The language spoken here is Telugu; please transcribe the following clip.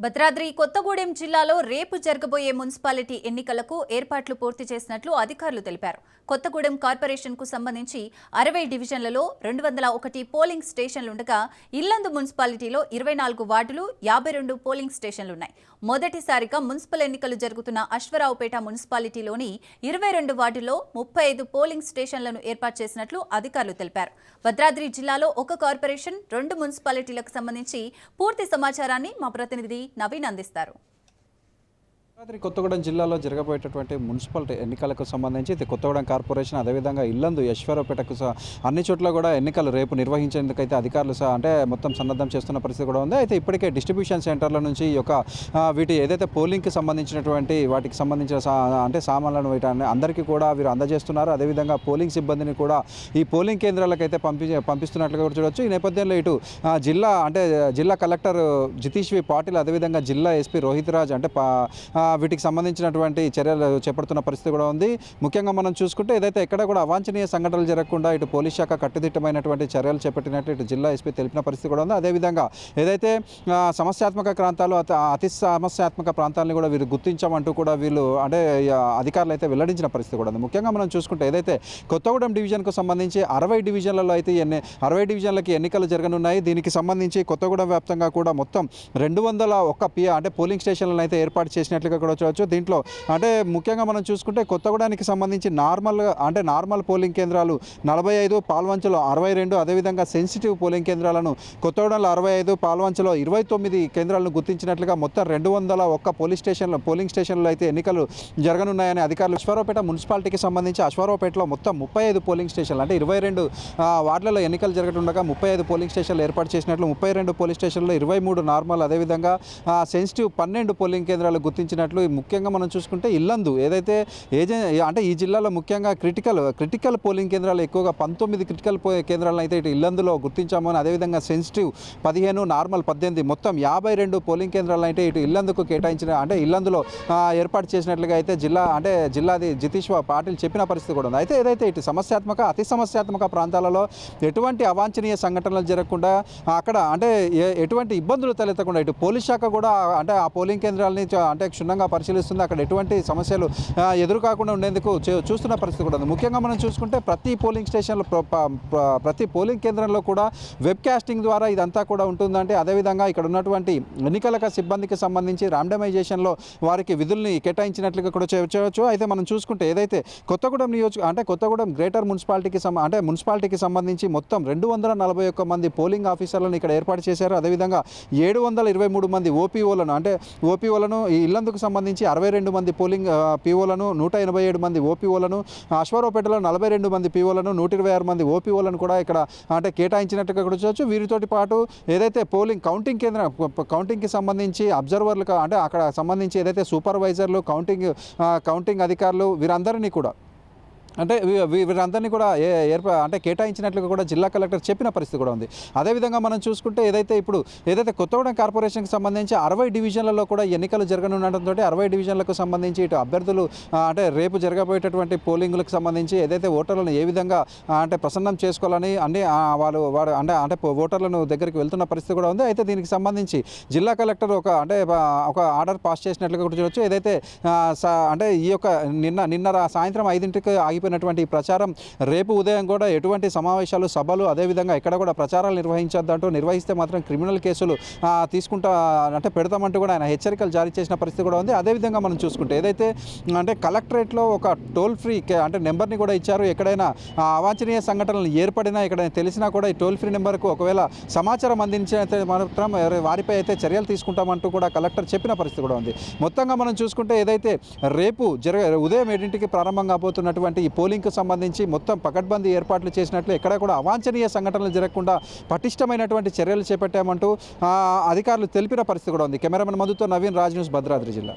భద్రాద్రి కొత్తగూడెం జిల్లాలో రేపు జరగబోయే మున్సిపాలిటీ ఎన్నికలకు ఏర్పాట్లు పూర్తి చేసినట్లు అధికారులు తెలిపారు. కొత్తగూడెం కార్పొరేషన్కు సంబంధించి 60 డివిజన్లలో 201 పోలింగ్ స్టేషన్లుండగా ఇల్లందు మున్సిపాలిటీలో 24 వార్డులు 52 పోలింగ్ స్టేషన్లున్నాయి. మొదటిసారిగా మున్సిపల్ ఎన్నికలు జరుగుతున్న అశ్వరావుపేట మున్సిపాలిటీలోని 22 వార్డుల్లో 35 పోలింగ్ స్టేషన్లను ఏర్పాటు చేసినట్లు అధికారులు తెలిపారు. భద్రాద్రి జిల్లాలో ఒక కార్పొరేషన్ 2 మున్సిపాలిటీలకు సంబంధించి పూర్తి సమాచారాన్ని మా ప్రతినిధి నవీన్ అందిస్తారు. భద్రాద్రి కొత్తగూడెం జిల్లాలో జరగబోయేటటువంటి మున్సిపాలిటీ ఎన్నికలకు సంబంధించి కొత్తగూడెం కార్పొరేషన్ అదేవిధంగా ఇల్లందు యశ్వరావుపేటకు అన్ని చోట్ల కూడా ఎన్నికలు రేపు నిర్వహించేందుకైతే అధికారులు అంటే మొత్తం సన్నద్ధం చేస్తున్న పరిస్థితి కూడా ఉంది. అయితే ఇప్పటికే డిస్ట్రిబ్యూషన్ సెంటర్ల నుంచి ఈ యొక్క వీటి ఏదైతే పోలింగ్కి సంబంధించినటువంటి వాటికి సంబంధించిన అంటే సామాన్లను వీటి అందరికీ కూడా వీరు అందజేస్తున్నారు. అదేవిధంగా పోలింగ్ సిబ్బందిని కూడా ఈ పోలింగ్ కేంద్రాలకైతే పంపిస్తున్నట్లుగా కూడా చూడవచ్చు. ఈ నేపథ్యంలో ఇటు జిల్లా కలెక్టర్ జితీష్ వి పాటిల్ అదేవిధంగా జిల్లా ఎస్పీ రోహిత్ రాజ్ అంటే వీటికి సంబంధించినటువంటి చర్యలు చేపడుతున్న పరిస్థితి కూడా ఉంది. ముఖ్యంగా మనం చూసుకుంటే ఏదైతే ఎక్కడ కూడా అవాంఛనీయ సంఘటనలు జరగకుండా ఇటు పోలీస్ శాఖ కట్టుదిట్టమైనటువంటి చర్యలు చేపట్టినట్టు ఇటు జిల్లా ఎస్పీ తెలిపిన పరిస్థితి కూడా ఉంది. అదేవిధంగా ఏదైతే సమస్యాత్మక ప్రాంతాలు అతి సమస్యాత్మక ప్రాంతాలను కూడా వీరు గుర్తించామంటూ కూడా వీళ్ళు అంటే అధికారులు అయితే వెల్లడించిన పరిస్థితి కూడా ఉంది. ముఖ్యంగా మనం చూసుకుంటే ఏదైతే కొత్తగూడెం డివిజన్కు సంబంధించి 60 డివిజన్లలో అయితే 60 డివిజన్లకి ఎన్నికలు జరగనున్నాయి. దీనికి సంబంధించి కొత్తగూడెం వ్యాప్తంగా కూడా మొత్తం 201 అంటే పోలింగ్ స్టేషన్లను అయితే ఏర్పాటు చేసినట్లుగా కూడా చూడవచ్చు. దీంట్లో అంటే ముఖ్యంగా మనం చూసుకుంటే కొత్తగూడానికి సంబంధించి నార్మల్ పోలింగ్ కేంద్రాలు 45, పాల్వంచలో 62, అదేవిధంగా సెన్సిటివ్ పోలింగ్ కేంద్రాలను కొత్తగూడెంలో 65, పాల్వంచలో 29 కేంద్రాలను గుర్తించినట్లుగా మొత్తం 201 పోలింగ్ స్టేషన్లు అయితే ఎన్నికలు జరగనున్నాయని అధికారులు. అశ్వారావుపేట మున్సిపాలిటీకి సంబంధించి అశ్వారావుపేటలో మొత్తం 35 పోలింగ్ స్టేషన్లు అంటే 22 వార్డులలో ఎన్నికలు జరగటుండగా 35 పోలింగ్ స్టేషన్లు ఏర్పాటు చేసినట్లు 32 పోలింగ్ స్టేషన్లో 23 నార్మల్ అదేవిధంగా సెన్సిటివ్ 12 పోలింగ్ కేంద్రాలు గుర్తించినట్లు. ముఖ్యంగా మనం చూసుకుంటే ఇల్లందు ఏదైతే అంటే ఈ జిల్లాలో ముఖ్యంగా క్రిటికల్ పోలింగ్ కేంద్రాలు ఎక్కువగా 19 క్రిటికల్ కేంద్రాలను అయితే ఇటు ఇల్లందులో గుర్తించామని అదేవిధంగా సెన్సిటివ్ 15 నార్మల్ 18 మొత్తం 52 పోలింగ్ కేంద్రాలను అయితే ఇటు ఇల్లందుకు కేటాయించిన అంటే ఇల్లందులో ఏర్పాటు చేసినట్లుగా అయితే జిల్లాది జితీష్ పాటిల్ చెప్పిన పరిస్థితి కూడా ఉంది. అయితే ఏదైతే ఇటు అతి సమస్యాత్మక ప్రాంతాలలో ఎటువంటి అవాంఛనీయ సంఘటనలు జరగకుండా అక్కడ అంటే ఎటువంటి ఇబ్బందులు తలెత్తకుండా ఇటు పోలీస్ శాఖ కూడా అంటే ఆ పోలింగ్ కేంద్రాలని అంటే క్షుణ్ణంగా పరిశీలిస్తుంది. అక్కడ ఎటువంటి సమస్యలు ఎదురు కాకుండా ఉండేందుకు చూస్తున్న పరిస్థితి కూడా ఉంది. ముఖ్యంగా మనం చూసుకుంటే ప్రతి పోలింగ్ స్టేషన్లో ప్రతి పోలింగ్ కేంద్రంలో కూడా వెబ్ కాస్టింగ్ ద్వారా ఇదంతా కూడా ఉంటుందంటే అదేవిధంగా ఇక్కడ ఉన్నటువంటి ఎన్నికల సిబ్బందికి సంబంధించి ర్యాండమైజేషన్లో వారికి విధుల్ని కేటాయించినట్లుగా కూడా చేయవచ్చు. అయితే మనం చూసుకుంటే ఏదైతే కొత్తగూడెం గ్రేటర్ మున్సిపాలిటీకి సంబంధించి మొత్తం 241 మంది పోలింగ్ ఆఫీసర్లను ఇక్కడ ఏర్పాటు చేశారు. అదేవిధంగా 723 మంది ఓపీఓలను ఈ ఇల్లందుకు సంబంధించి 62 మంది పోలింగ్ పీఓలను 187 మంది ఓపీఓలను అశ్వారావుపేటలో 42 మంది పీఓలను 126 మంది ఓపీఓలను కూడా ఇక్కడ అంటే కేటాయించినట్టుగా కూడా చూడవచ్చు. వీరితోటి పాటు ఏదైతే పోలింగ్ కౌంటింగ్కి సంబంధించి అబ్జర్వర్లు అంటే అక్కడ సంబంధించి ఏదైతే సూపర్వైజర్లు కౌంటింగ్ అధికారులు వీరందరినీ కూడా అంటే వీరందరినీ కూడా కేటాయించినట్లుగా కూడా జిల్లా కలెక్టర్ చెప్పిన పరిస్థితి కూడా ఉంది. అదేవిధంగా మనం చూసుకుంటే ఏదైతే కొత్తగూడెం కార్పొరేషన్కి సంబంధించి 60 డివిజన్లలో కూడా ఎన్నికలు జరగనుండటంతో 60 డివిజన్లకు సంబంధించి ఇటు అభ్యర్థులు అంటే రేపు జరగబోయేటటువంటి పోలింగ్లకు సంబంధించి ఏదైతే ఓటర్లను ఏ విధంగా అంటే ప్రసన్నం చేసుకోవాలని అన్ని వాళ్ళు ఓటర్లను దగ్గరికి వెళ్తున్న పరిస్థితి కూడా ఉంది. అయితే దీనికి సంబంధించి జిల్లా కలెక్టర్ ఒక ఆర్డర్ పాస్ చేసినట్లుగా కూడా చూడవచ్చు. ఏదైతే అంటే ఈ యొక్క నిన్న సాయంత్రం 5ంటికి ఆగిపోయినటువంటి ప్రచారం రేపు ఉదయం కూడా ఎటువంటి సమావేశాలు సభలు అదేవిధంగా ఎక్కడ కూడా ప్రచారాలు నిర్వహిస్తే మాత్రం క్రిమినల్ కేసులు పెడతామంటూ కూడా ఆయన హెచ్చరికలు జారీ చేసిన పరిస్థితి కూడా ఉంది. అదేవిధంగా మనం చూసుకుంటే ఏదైతే కలెక్టరేట్లో ఒక టోల్ ఫ్రీ నెంబర్ని కూడా ఇచ్చారు. ఎక్కడైనా అవాంఛనీయ సంఘటనలు ఏర్పడినా ఎక్కడైనా తెలిసినా కూడా ఈ టోల్ ఫ్రీ నెంబర్కు ఒకవేళ సమాచారం అందించినైతే మాత్రం వారిపై అయితే చర్యలు తీసుకుంటామంటూ కూడా కలెక్టర్ చెప్పిన పరిస్థితి కూడా ఉంది. మొత్తంగా మనం చూసుకుంటే ఏదైతే రేపు ఉదయం 7ంటికి ప్రారంభం కాబోతున్నటువంటి ఈ పోలింగ్కు సంబంధించి మొత్తం పకడ్బందీ ఏర్పాట్లు చేసినట్లు ఎక్కడ కూడా అవాంఛనీయ సంఘటనలు జరగకుండా పటిష్టమైనటువంటి చర్యలు చేపట్టామంటూ అధికారులు తెలిపిన పరిస్థితి కూడా ఉంది. కెమెరామెన్ మధుతో నవీన్, రాజ్ న్యూస్, భద్రాద్రి జిల్లా.